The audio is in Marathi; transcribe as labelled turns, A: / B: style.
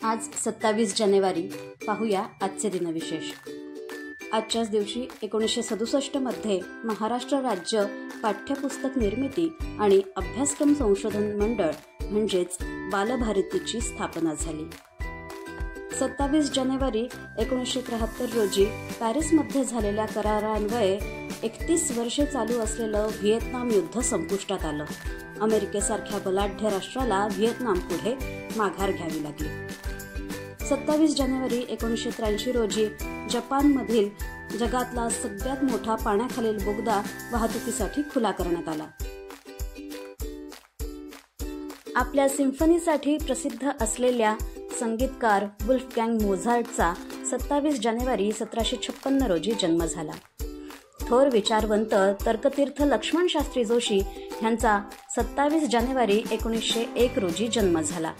A: आज 27 जानेवारी. पाहूया आजचे दिनविशेष. आजच्याच दिवशी 1967 मध्ये महाराष्ट्र राज्य पाठ्यपुस्तक निर्मिती आणि अभ्यासक्रम संशोधन मंडळ म्हणजेच बालभारतीची स्थापना झाली. 27 जानेवारी 1973 रोजी पॅरिसमध्ये झालेल्या करारान्वये 31 वर्षे चालू असलेलं व्हिएतनाम युद्ध संपुष्टात आलं. अमेरिकेसारख्या बलाढ्य राष्ट्राला व्हिएतनाम पुढे माघार घ्यावी लागली. 27 जानेवारी 1983 रोजी जपानमधील जगातला सगळ्यात मोठा पाण्याखालील बोगदा वाहतुकीसाठी खुला करण्यात आला. आपल्या सिम्फनीसाठी प्रसिद्ध असलेल्या संगीतकार वुल्फगँग मोझार्टचा 27 जानेवारी 1756 रोजी जन्म झाला. थोर विचारवंत तर्कतीर्थ लक्ष्मण शास्त्री जोशी यांचा 27 जानेवारी 1901 रोजी जन्म झाला.